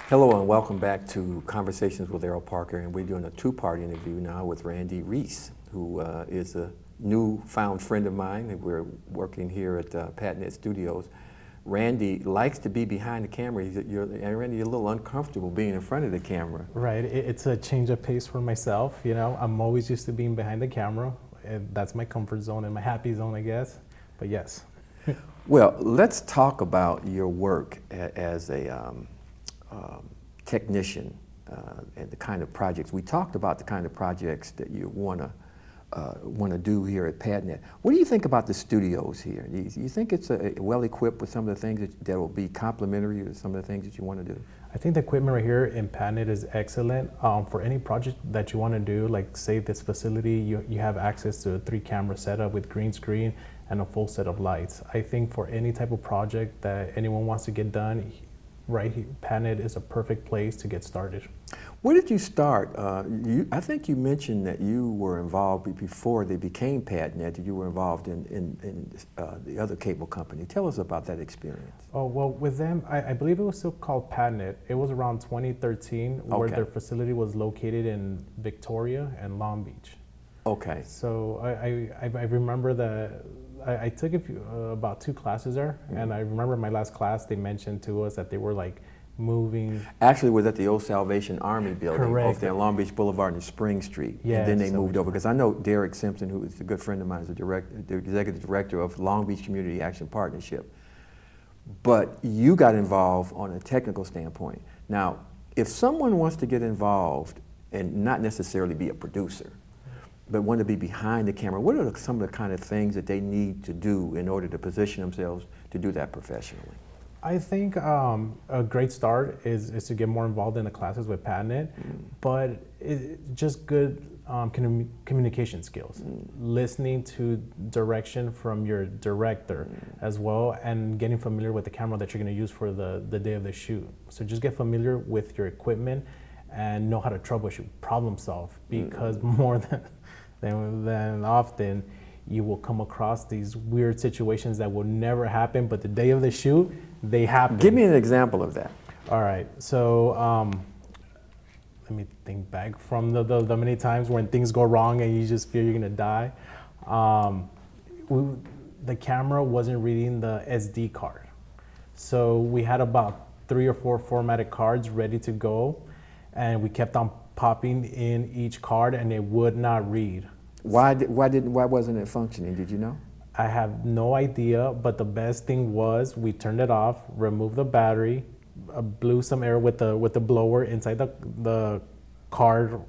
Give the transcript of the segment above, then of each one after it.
Hello and welcome back to Conversations with Erroll Parker, and we're doing a two-part interview now with Randy Reese, who is a newfound friend of mine. We're working here at PatNet Studios. Randy likes to be behind the camera. Randy, you're a little uncomfortable being in front of the camera. Right, it's a change of pace for myself. You know, I'm always used to being behind the camera. That's my comfort zone and my happy zone, I guess. But yes. Well, let's talk about your work as a technician and the kind of projects. We talked about the kind of projects that you want to do here at PatNet. What do you think about the studios here? Do you think it's well equipped with some of the things that will be complementary to some of the things that you want to do? I think the equipment right here in PatNet is excellent for any project that you want to do. Like say this facility, you have access to a 3-camera setup with green screen and a full set of lights. I think for any type of project that anyone wants to get done, right here, PatNet is a perfect place to get started. Where did you start? I think you mentioned that you were involved before they became PatNet. You were involved in the other cable company. Tell us about that experience. Oh, well, with them, I believe it was still called PatNet. It was around 2013 where their facility was located in Victoria and Long Beach. Okay. So I remember that I took about 2 classes there, and I remember my last class, they mentioned to us that they were like moving. Actually, it was at the old Salvation Army building Correct. off there on Long Beach Boulevard and Spring Street. Yeah, and then they moved over, because I know Derek Simpson, who is a good friend of mine, is the executive director of Long Beach Community Action Partnership. But you got involved on a technical standpoint. Now, if someone wants to get involved and not necessarily be a producer, but want to be behind the camera, what are some of the kind of things that they need to do in order to position themselves to do that professionally? I think a great start is to get more involved in the classes with PatNet, but just good communication skills, listening to direction from your director as well, and getting familiar with the camera that you're going to use for the day of the shoot. So just get familiar with your equipment and know how to troubleshoot, problem solve, because more than often you will come across these weird situations that will never happen, but the day of the shoot, they happen. Give me an example of that. All right, so let me think back from the many times when things go wrong and you just feel you're gonna die. The camera wasn't reading the SD card. So we had about 3 or 4 formatted cards ready to go, and we kept on popping in each card and it would not read. Why wasn't it functioning? Did you know? I have no idea, but the best thing was we turned it off, removed the battery, blew some air with the blower inside the card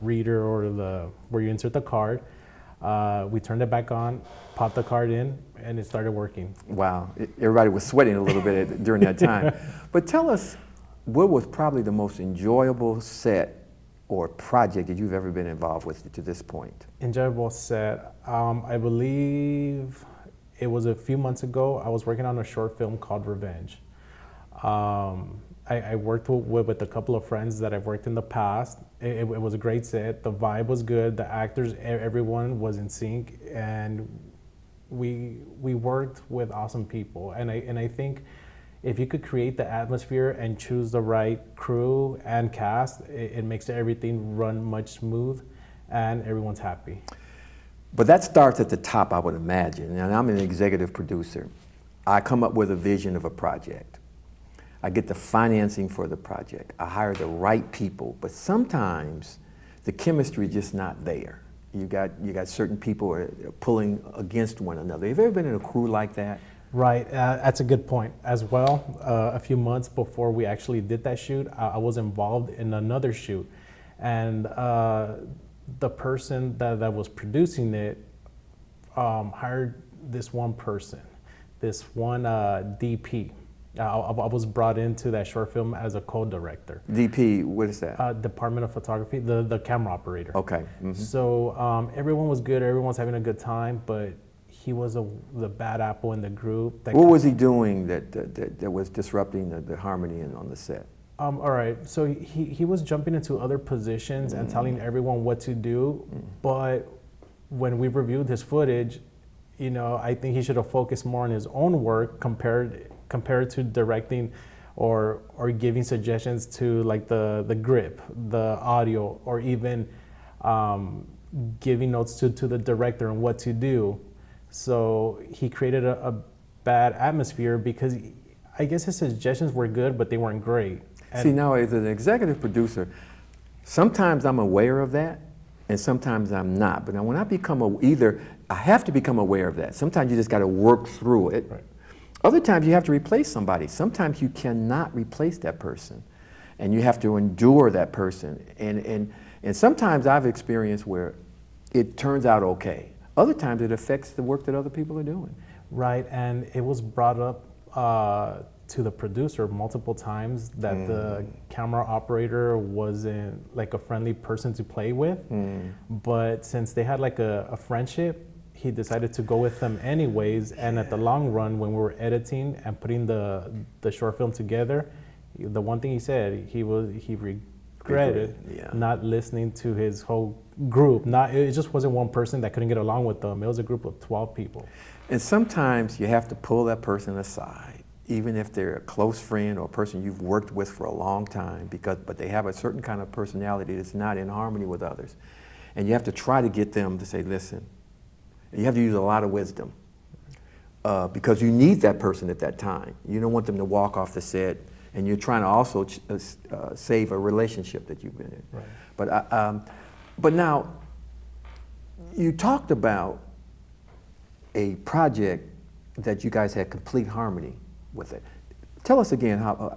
reader or where you insert the card. We turned it back on, popped the card in, and it started working. Wow, everybody was sweating a little bit during that time. But tell us, what was probably the most enjoyable set or project that you've ever been involved with to this point? Enjoyable set. I believe it was a few months ago. I was working on a short film called Revenge. I worked with a couple of friends that I've worked in the past. It was a great set. The vibe was good. The actors, everyone was in sync, and we worked with awesome people. And I think if you could create the atmosphere and choose the right crew and cast, it makes everything run much smooth and everyone's happy. But that starts at the top, I would imagine. And I'm an executive producer. I come up with a vision of a project. I get the financing for the project. I hire the right people, but sometimes the chemistry is just not there. You got certain people are pulling against one another. Have you ever been in a crew like that? Right, that's a good point as well. A few months before we actually did that shoot, I was involved in another shoot, and the person that was producing it hired this one person, this one DP. I was brought into that short film as a co-director. DP, what is that? Department of Photography, the camera operator. Okay. Mm-hmm. So everyone was good, everyone was having a good time, but he was the bad apple in the group. What was he doing that was disrupting the harmony on the set? All right, so he was jumping into other positions and telling everyone what to do, but when we reviewed his footage, I think he should have focused more on his own work compared to directing or giving suggestions to like the grip, the audio, or even giving notes to the director on what to do. So he created a bad atmosphere because I guess his suggestions were good, but they weren't great. And see, now as an executive producer, sometimes I'm aware of that, and sometimes I'm not. But now when I become either I have to become aware of that. Sometimes you just got to work through it. Right. Other times you have to replace somebody. Sometimes you cannot replace that person, and you have to endure that person. And sometimes I've experienced where it turns out okay. Other times it affects the work that other people are doing. Right, and it was brought up to the producer multiple times that the camera operator wasn't like a friendly person to play with. But since they had like a friendship, he decided to go with them anyways. And at the long run, when we were editing and putting the short film together, the one thing he said, he regretted not listening to his whole group. It just wasn't one person that couldn't get along with them. It was a group of 12 people. And sometimes you have to pull that person aside, even if they're a close friend or a person you've worked with for a long time, but they have a certain kind of personality that's not in harmony with others. And you have to try to get them to say, listen, you have to use a lot of wisdom because you need that person at that time. You don't want them to walk off the set, and you're trying to also save a relationship that you've been in. Right. But now, you talked about a project that you guys had complete harmony with it. Tell us again how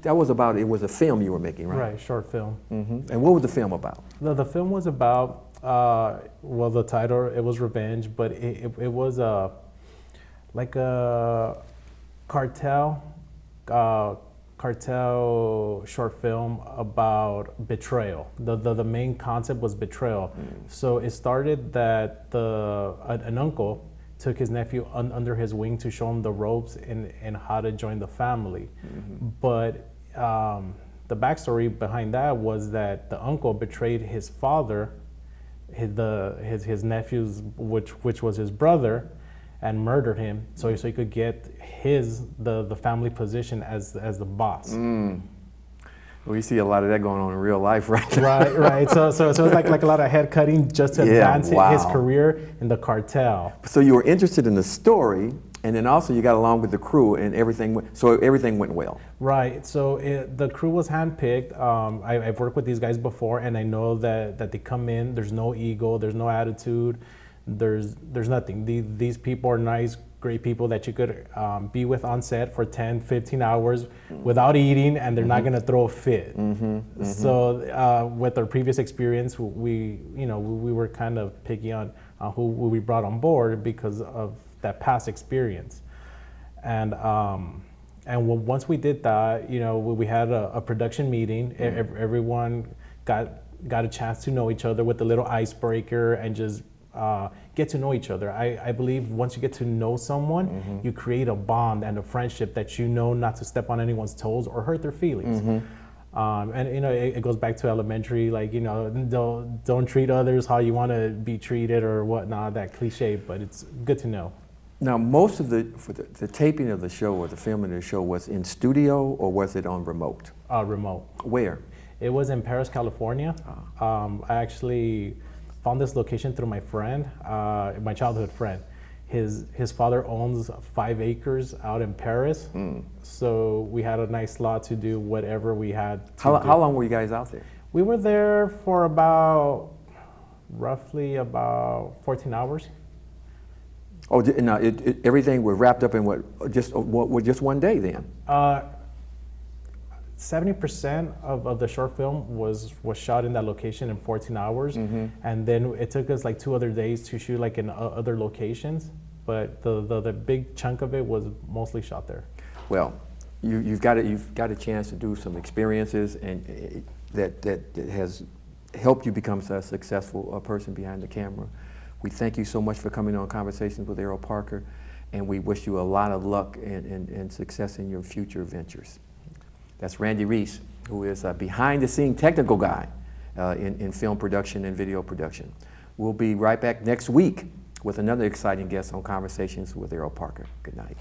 that was about. It was a film you were making, right? Right, short film. And what was the film about? The film was about, well, the title, it was Revenge, but it was like a cartel short film about betrayal. The main concept was betrayal. So it started that an uncle took his nephew under his wing to show him the ropes and how to join the family. But the backstory behind that was that the uncle betrayed his father, his nephew's, which was his brother, and murdered him so he could get the family position as the boss. We see a lot of that going on in real life, right? Right. So it was like a lot of head cutting just to advance his career in the cartel. So you were interested in the story, and then also you got along with the crew, and everything went well. Right. So the crew was handpicked. I've worked with these guys before, and I know that they come in. There's no ego. There's no attitude. There's nothing. These people are nice, great people that you could be with on set for 10, 15 hours without eating, and they're not going to throw a fit. So with our previous experience, we were kind of picky on who we brought on board because of that past experience. And once we did that, we had a production meeting. Everyone got a chance to know each other with a little icebreaker and just get to know each other. I believe once you get to know someone, you create a bond and a friendship that not to step on anyone's toes or hurt their feelings. And it goes back to elementary, like don't treat others how you want to be treated or whatnot, that cliche, but it's good to know. Now, most of the taping of the show or the filming of the show was in studio, or was it on remote? Remote. Where? It was in Paris, California. I actually found this location through my friend, my childhood friend. His father owns 5 acres out in Paris, so we had a nice slot to do whatever we had to do. How long were you guys out there? We were there for roughly about 14 hours. Oh, no, everything was wrapped up in just one day then? 70% of the short film was shot in that location in 14 hours, and then it took us like 2 other days to shoot like in other locations, but the big chunk of it was mostly shot there. Well, you've got a chance to do some experiences, and that has helped you become a successful person behind the camera. We thank you so much for coming on Conversations with Erroll Parker, and we wish you a lot of luck and success in your future ventures. That's Randy Reese, who is a behind-the-scene technical guy in film production and video production. We'll be right back next week with another exciting guest on Conversations with Erroll Parker. Good night.